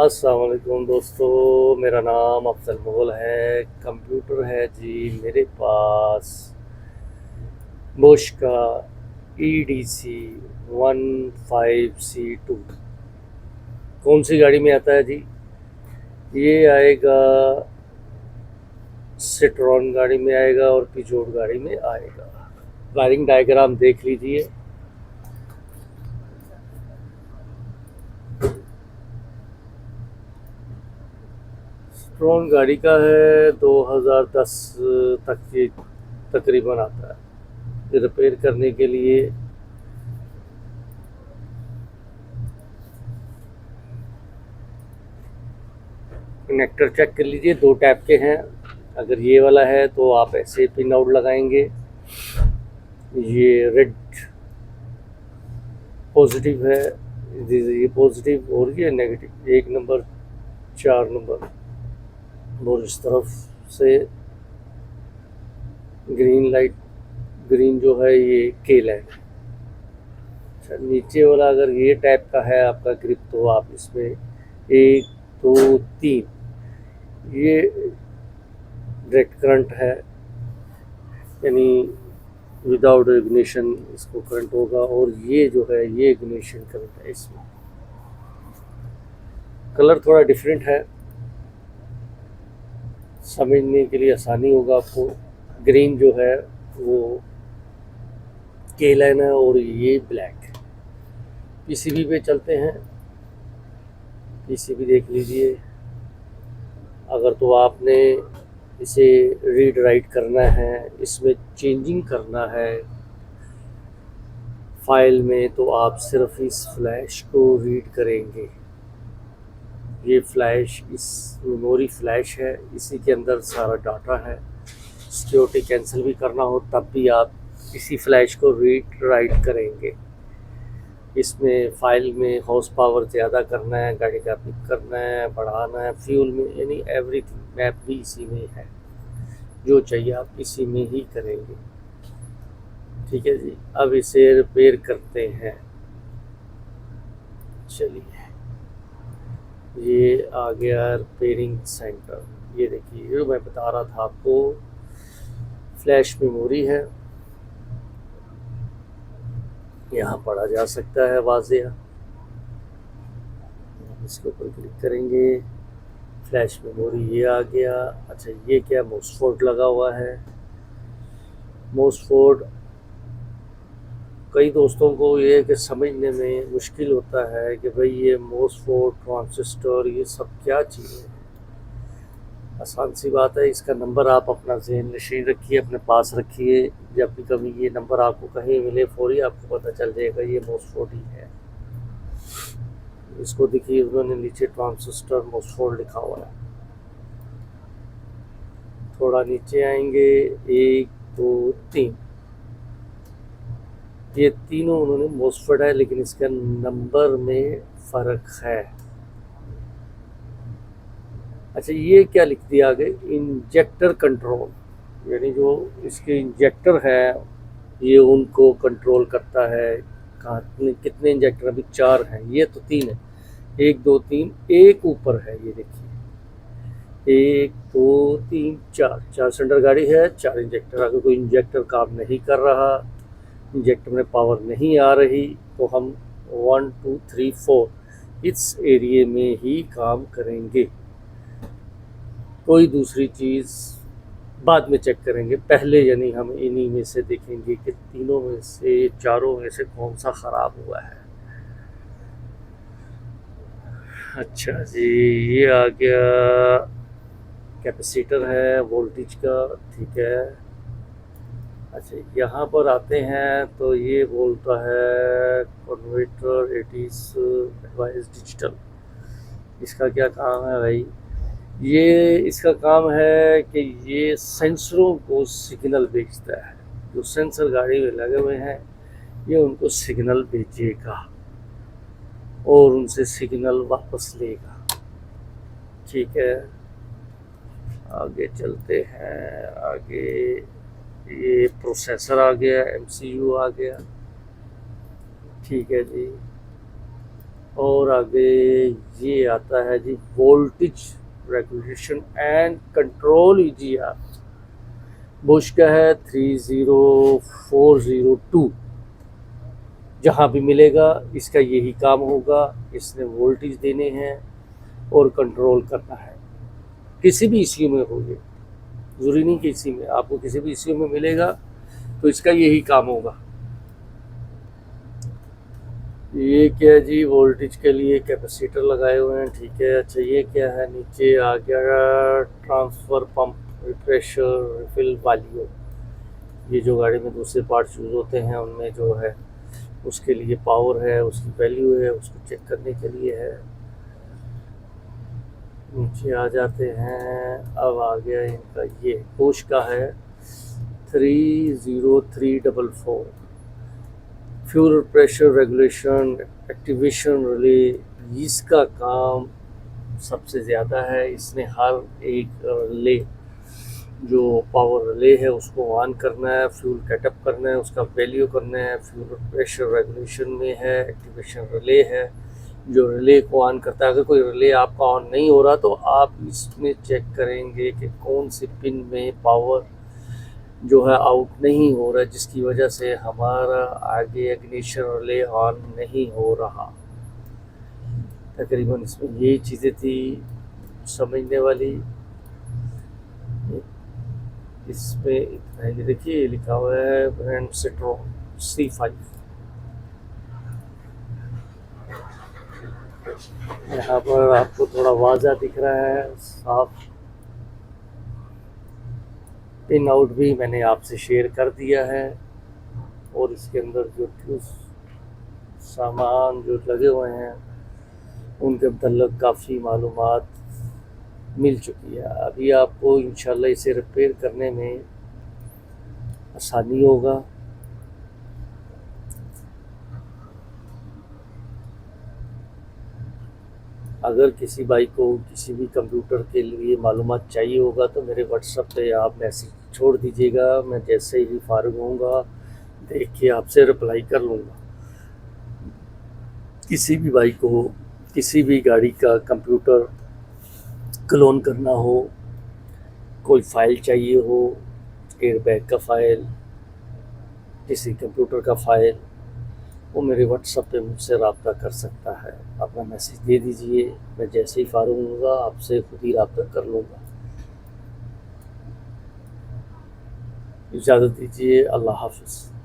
अस्सलाम वालेकुम दोस्तों, मेरा नाम अफजल मुगल है। कंप्यूटर है जी मेरे पास, बोश का EDC 15C2। कौन सी गाड़ी में आता है जी? ये आएगा सिट्रॉन गाड़ी में आएगा और पिजोट गाड़ी में आएगा। वायरिंग डायग्राम देख लीजिए। सिट्रॉन गाड़ी का है, 2010 तक ये तकरीबन आता है। रिपेयर करने के लिए कनेक्टर चेक कर लीजिए, दो टैप के हैं। अगर ये वाला है तो आप ऐसे पिन आउट लगाएंगे। ये रेड पॉजिटिव है, ये पॉजिटिव और ये नेगेटिव, 1 नंबर 4 नंबर। और इस तरफ से ग्रीन लाइट, ग्रीन जो है ये के लाइन। अच्छा, नीचे वाला अगर ये टाइप का है आपका ग्रिप तो आप इसमें 1 2 3 ये डायरेक्ट करंट है, यानी विदाउट इग्निशन इसको करंट होगा। और ये जो है ये इग्निशन करंट है। इसमें कलर थोड़ा डिफरेंट है, समझने के लिए आसानी होगा आपको। ग्रीन जो है वो के लाइन है और ये ब्लैक। पीसीबी पे चलते हैं, पीसीबी देख लीजिए। अगर तो आपने इसे रीड राइट करना है, इसमें चेंजिंग करना है फाइल में, तो आप सिर्फ इस फ्लैश को रीड करेंगे। ये फ्लैश, इस मेमोरी फ्लैश है, इसी के अंदर सारा डाटा है। सिक्योरिटी कैंसिल भी करना हो तब भी आप इसी फ्लैश को रीड राइट करेंगे। इसमें फाइल में हॉर्स पावर ज़्यादा करना है, गाड़ी का पिक करना है, बढ़ाना है, फ्यूल में, यानी एवरीथिंग मैप भी इसी में है। जो चाहिए आप इसी में ही करेंगे। ठीक है जी, अब इसे रिपेयर करते हैं। चलिए, ये आ गया रिपेयरिंग सेंटर। ये देखिए, जो मैं बता रहा था आपको, फ्लैश मेमोरी है, यहाँ पढ़ा जा सकता है वाज़ेह। इसके ऊपर क्लिक करेंगे, फ्लैश मेमोरी ये आ गया। अच्छा, ये क्या मोसफोर्ड लगा हुआ है? मोसफोर्ड कई दोस्तों को ये कि समझने में मुश्किल होता है कि भाई ये मोसफोर्ड, ट्रांजिस्टर, ये सब क्या चीज़ें हैं। आसान सी बात है, इसका नंबर आप अपना ज़हन नशीन रखिए, अपने पास रखिए। जब भी कभी ये नंबर आपको कहीं मिले, फौरी आपको पता चल जाएगा ये मोसफोर्ड ही है। इसको देखिए, उन्होंने नीचे ट्रांजिस्टर मोसफोर्ड लिखा हुआ है। थोड़ा नीचे आएंगे, 1 2 3, ये तीनों उन्होंने मोसफेट है, लेकिन इसका नंबर में फ़र्क है। अच्छा, ये क्या लिख दिया आगे? इंजेक्टर कंट्रोल, यानी जो इसके इंजेक्टर है ये उनको कंट्रोल करता है। कहाँ कितने इंजेक्टर? अभी 4 हैं, ये तो 3 है। 1 2 3, एक ऊपर है, ये देखिए, 1 2 3 4, 4 सिलेंडर गाड़ी है, 4 इंजेक्टर। अगर कोई इंजेक्टर काम नहीं कर रहा, इंजेक्टर में पावर नहीं आ रही, तो हम 1 2 3 4 इस एरिए में ही काम करेंगे। कोई दूसरी चीज़ बाद में चेक करेंगे, पहले यानी हम इन्हीं में से देखेंगे कि तीनों में से, चारों में से कौन सा ख़राब हुआ है। अच्छा जी, ये आ गया कैपेसिटर है वोल्टेज का, ठीक है। अच्छा, यहाँ पर आते हैं तो ये बोलता है converter, it is advice digital. इसका क्या काम है भाई? ये इसका काम है कि ये सेंसरों को सिग्नल भेजता है। जो सेंसर गाड़ी में लगे हुए हैं, ये उनको सिग्नल भेजेगा और उनसे सिग्नल वापस लेगा। ठीक है, आगे चलते हैं। आगे ये प्रोसेसर आ गया, MCU आ गया। ठीक है जी, और आगे ये आता है जी voltage regulation and control EGR. Bush का है 30402। जहाँ भी मिलेगा इसका यही काम होगा, इसने वोल्टेज देने हैं और कंट्रोल करना है। किसी भी इश्यू में हो, ये ज़रूरी नहीं कि इसी में, आपको किसी भी इश्यू में मिलेगा तो इसका यही काम होगा। ये क्या है जी, वोल्टेज के लिए कैपेसिटर लगाए हुए हैं, ठीक है। अच्छा ये क्या है, नीचे आ गया transfer pump, pressure, refill valve. ये जो गाड़ी में दूसरे पार्ट्स यूज़ होते हैं उनमें जो है उसके लिए पावर है, उसकी वैल्यू है, उसको चेक करने के लिए है। नीचे आ जाते हैं, अब आ गया इनका ये पुश का है 30344। Fuel pressure regulation, activation relay, इसका काम सबसे ज़्यादा है। इसने हर एक रिले, जो पावर रिले है उसको ऑन करना है, फ्यूल कैटअप करना है, उसका वैल्यू करना है। फ्यूल प्रेशर रेगुलेशन में है, एक्टिवेशन रिले है जो रिले को ऑन करता है। अगर कोई रिले आपका ऑन नहीं हो रहा तो आप इसमें चेक करेंगे कि कौन सी पिन में पावर जो है आउट नहीं हो रहा, जिसकी वजह से हमारा आगे इग्निशन रिले ऑन नहीं हो रहा। तकरीबन इसमें यही चीज़ें थी समझने वाली। इसमें इतना ही, देखिए लिखा हुआ है ब्रांड सिट्रोन C5। यहाँ पर आपको थोड़ा वाज़ा दिख रहा है, साफ। पिन आउट भी मैंने आपसे शेयर कर दिया है और इसके अंदर जो सामान जो लगे हुए हैं उनके मतलब काफ़ी मालूमात मिल चुकी है। अभी आपको इंशाल्लाह इसे रिपेयर करने में आसानी होगा। अगर किसी भाई को किसी भी कंप्यूटर के लिए मालूमात चाहिए होगा तो मेरे व्हाट्सएप पे आप मैसेज छोड़ दीजिएगा। मैं जैसे ही फारिग होऊंगा देख के आपसे रिप्लाई कर लूँगा। किसी भी भाई को किसी भी गाड़ी का कंप्यूटर क्लोन करना हो, कोई फ़ाइल चाहिए हो, एयरबैग का फ़ाइल, किसी कंप्यूटर का फ़ाइल, वो मेरे व्हाट्सएप पे मुझसे रब्ता कर सकता है। अपना मैसेज दे दीजिए, मैं जैसे ही फ़ारिग होऊंगा आपसे खुद ही रब्ता कर लूँगा। इजाज़त दीजिए, अल्लाह हाफ़िज़।